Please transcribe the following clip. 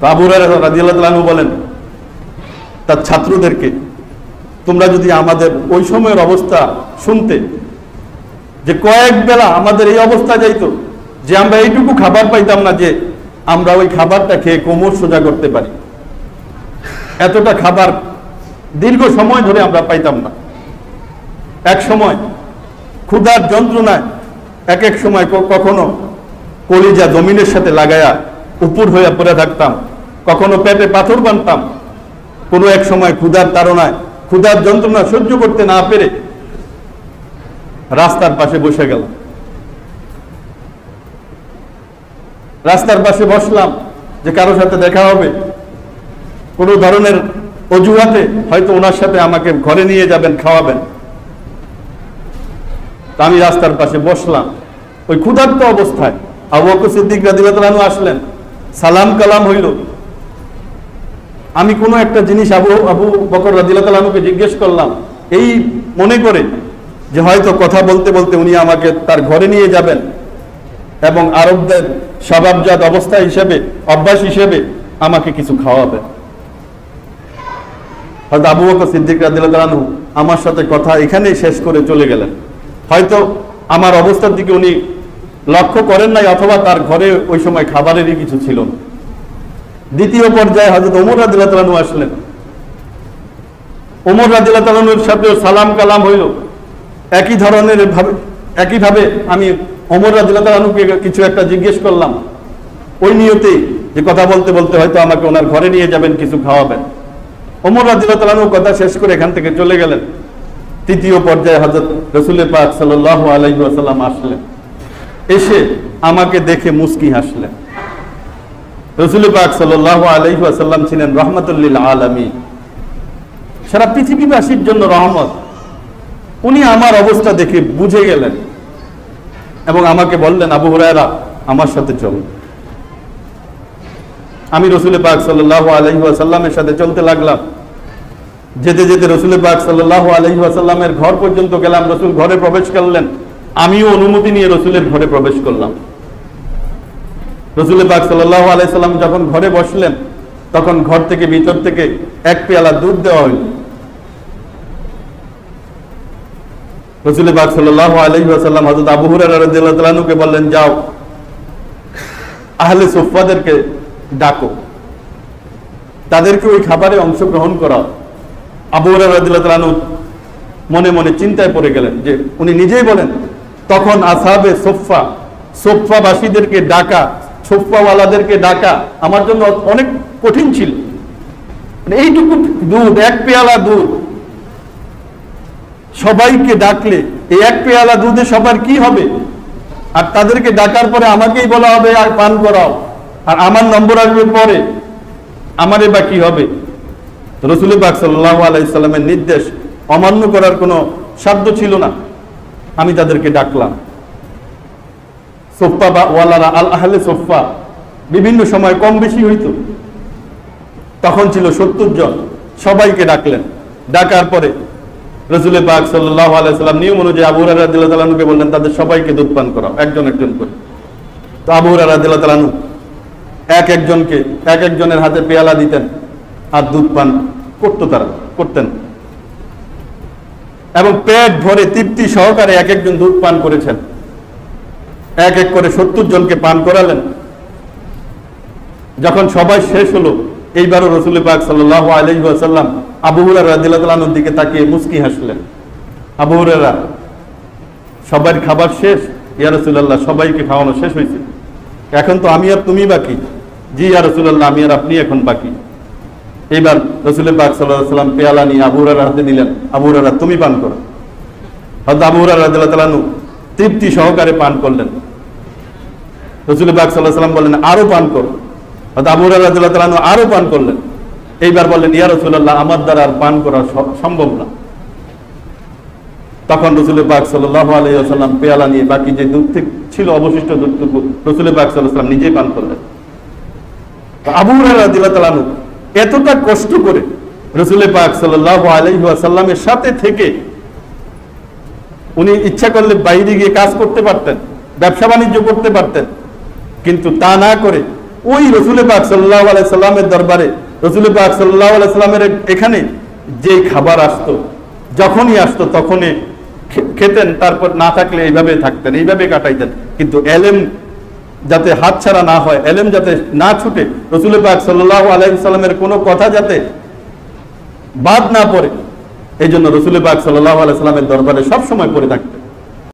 তো আবু হুরায়রা রাদিয়াল্লাহু তাআলা আনহু বলেন তার ছাত্রদেরকে, তোমরা যদি আমাদের ওই সময়ের অবস্থা শুনতে, যে কয়েক বেলা আমাদের এই অবস্থা যাইতো যে আমরা এইটুকু খাবার পাইতাম না যে আমরা ওই খাবারটা খেয়ে কোমর সোজা করতে পারি, এতটা খাবার দীর্ঘ সময় ধরে আমরা পাইতাম না। এক সময় ক্ষুধার যন্ত্রণায় এক এক সময় কখনো কলিজা জমিনের সাথে লাগায়া উপর হয়ে পড়ে থাকতাম, কখনো পেটে পাথর বানতাম, কোনো এক সময় ক্ষুধার তাড়নায় ক্ষুধার যন্ত্রণা সহ্য করতে না পেরে রাস্তার পাশে বসে গেলাম। রাস্তার পাশে বসলাম যে কারোর সাথে দেখা হবে, কোনো ধরনের অজুহাতে হয়তো ওনার সাথে আমাকে ঘরে নিয়ে যাবেন, খাওয়াবেন। আমি রাস্তার পাশে বসলাম ওই ক্ষুধার্ত অবস্থায়। আবু বকর সিদ্দিক রাদিয়াল্লাহু আনহু আসলেন, সালাম কালাম হইল। আমি কোনো একটা জিনিস আবু বকর রাদিয়াল্লাহু আনহুকে জিজ্ঞেস করলাম, এই মনে করে যে হয়তো কথা বলতে বলতে উনি আমাকে তার ঘরে নিয়ে যাবেন এবং আরবদের স্বভাবজাত অবস্থা হিসেবে, অভ্যাস হিসেবে আমাকে কিছু খাওয়াবেন। হয়তো আবু বকর সিদ্দিক রাদিয়াল্লাহু আনহু আমার সাথে কথা এখানেই শেষ করে চলে গেলেন। হয়তো আমার অবস্থার দিকে উনি লক্ষ্য করেন নাই, অথবা তার ঘরে ওই সময় খাবারেরই কিছু ছিল না। দ্বিতীয় পর্যায়ে হযরত ওমর রাদিয়াল্লাহু আনহু আসলেন। ওমর রাদিয়াল্লাহু আনহুর সাথে সালাম কালাম হইল। একইভাবে আমি ওমর রাদিয়াল্লাহু আনহুকে কিছু একটা জিজ্ঞেস করলাম, ওই নিয়তে যে কথা বলতে বলতে হয়তো আমাকে ওনার ঘরে নিয়ে যাবেন, কিছু খাওয়াবেন। ওমর রাদিয়াল্লাহু আনহু কথা শেষ করে এখান থেকে চলে গেলেন। তৃতীয় পর্যায়ে হযরত রাসূল পাক সাল্লাল্লাহু আলাইহি ওয়াসাল্লাম আসলেন। এসে আমাকে দেখে মুস্কি হাসলেন। রাসূল পাক সাল্লাল্লাহু আলাইহি ওয়াসাল্লাম ছিলেন রাহমাতুল লিল আলামিন, সারা পৃথিবীবাসীর জন্য রহমত। উনি আমার অবস্থা দেখে বুঝে গেলেন এবং আমাকে বললেন, আবু হুরায়রা আমার সাথে চল। আমি রাসূল পাক সাল্লাল্লাহু আলাইহি ওয়াসাল্লামের সাথে চলতে লাগলাম। যেতে যেতে রাসূল পাক সাল্লাল্লাহু আলাইহি ওয়াসাল্লামের ঘর পর্যন্ত গেলাম। রাসূল ঘরে প্রবেশ করলেন, আমিও অনুমতি নিয়ে রাসূলের ঘরে প্রবেশ করলাম। রাসূল পাক সাল্লাল্লাহু আলাইহি ওয়াসাল্লাম যখন ঘরে বসলেন, তখন ঘর থেকে ভিতর থেকে এক পেয়ালা দুধ দেওয়া হলো। রাসূল পাক সাল্লাল্লাহু আলাইহি ওয়াসাল্লাম হযরত আবু হুরায়রা রাদিয়াল্লাহু তাআলা আনহুকে বললেন, যাও আহলে সুফফাদেরকে ডাকো, তাদেরকে ওই খাবারে অংশগ্রহণ করাও। আবু হুরায়রা রাদিয়াল্লাহু তাআলা আনহু মনে মনে চিন্তায় পড়ে গেলেন যে উনি নিজেই বলেন, তখন আসহাবে সোফাবাসীদেরকে ডাকা, সোফাওয়ালাদেরকে ডাকা আমার জন্য অনেক কঠিন ছিল। এইটুকু দুধ, এক পেয়ালা দুধ, সবাইকে ডাকলে এই এক পেয়ালা দুধে সবার কি হবে? আর তাদেরকে ডাকার পরে আমাকেই বলা হবে আর পান করাও, আর আমার নম্বর আসবে পরে, আমারে বা কি হবে? রাসূল পাক সাল্লাল্লাহু আলাইহি সাল্লামের নির্দেশ অমান্য করার কোনো সাধ্য ছিল না। আমি তাদেরকে ডাকলাম। সোফা বা ওয়ালারা, আল আহলে সোফা বিভিন্ন সময় কম বেশি হইতো, তখন ছিল 70 জন। সবাইকে ডাকলেন। ডাকার পরে রাসূল পাক সাল্লাল্লাহু আলাইহি সাল্লাম নিয়ম অনুযায়ী আবু হুরায়রা রাদিয়াল্লাহু তাআলা আনহুকে বললেন, তাদের সবাইকে দুধ পান করাও, একজন একজন করে। তো আবু হুরায়রা রাদিয়াল্লাহু তাআলা আনহু এক একজনের হাতে পেয়ালা দিতেন আর দুধ পান করতেন এবং পেট ভরে তৃপ্তি সহকারে এক একজন দুধ পান করেছেন। এক এক করে 70 জনকে পান করালেন। যখন সবাই শেষ হলো, এইবারও রাসূল পাক সাল্লাল্লাহু আলাইহি ওয়াসাল্লাম আবু হুরায়রা রাদিয়াল্লাহু তাআলা আনহুর দিকে তাকিয়ে মুস্কি হাসলেন। আবু হুরায়রা, সবার খাবার শেষ? ইয়া রাসূলুল্লাহ, সবাইকে খাওয়ানো শেষ হয়েছে, এখন তো আমি আর তুমি বাকি। জি ইয়া রাসূলুল্লাহ, আমি আর আপনি এখন বাকি। এইবার রাসূল পাক সাল্লাল্লাহু আলাইহি ওয়াসাল্লাম পেয়ালা নিয়ে আবু হুরায়রার হাতে দিলেন, আবু হুরায়রা তুমি পান করো। হযরত আবু হুরায়রা রাদিয়াল্লাহু তাআলা আনহু তৃপ্তি সহকারে পান করলেন। রাসূল পাক সাল্লাল্লাহু আলাইহি ওয়াসাল্লাম বললেন, আরো পান করো। হযরত আবু হুরায়রা রাদিয়াল্লাহু তাআলা আনহু আরো পান করলেন। এইবার বললেন, ইয়া রাসূলুল্লাহ, আমার দ্বারা আর পান করা সম্ভব না। তখন রাসূল পাক সাল্লাল্লাহু আলাইহি ওয়াসাল্লাম পেয়ালা নিয়ে বাকি যে দুধ ছিল, অবশিষ্ট দুধটুকু রাসূল পাক সাল্লাল্লাহু আলাইহি ওয়াসাল্লাম নিজেই পান করলেন। আবু হুরায়রা রাদিয়াল্লাহু তাআলা আনহু এতটা কষ্ট করে রাসূল পাক সাল্লাল্লাহু আলাইহি ওয়াসাল্লামের সাথে থেকে উনি ইচ্ছা করলে বাইরে গিয়ে কাজ করতে পারতেন, ব্যবসা বাণিজ্য করতে পারতেন, কিন্তু তা না করে ওই রসুল পাক সাল্লাল্লাহু আলাইহি সাল্লামের দরবারে, রসুল পাক সাল্লাল্লাহু আলাইহি সাল্লামের এখানে যে খাবার আসতো, যখনই আসতো তখনই খেতেন, তারপর না থাকলে এইভাবে থাকতেন, এইভাবে কাটাইতেন। কিন্তু এলেম যাতে হাতছাড়া না হয়, এলেম যাতে না ছুটে, রসুল পাক সাল্লাল্লাহু আলাইহি সাল্লামের কোনো কথা যাতে বাদ না পড়ে, এই জন্য রসুল পাক সাল্লাল্লাহু আলাইহি সাল্লামের দরবারে সবসময় পড়ে থাকতেন।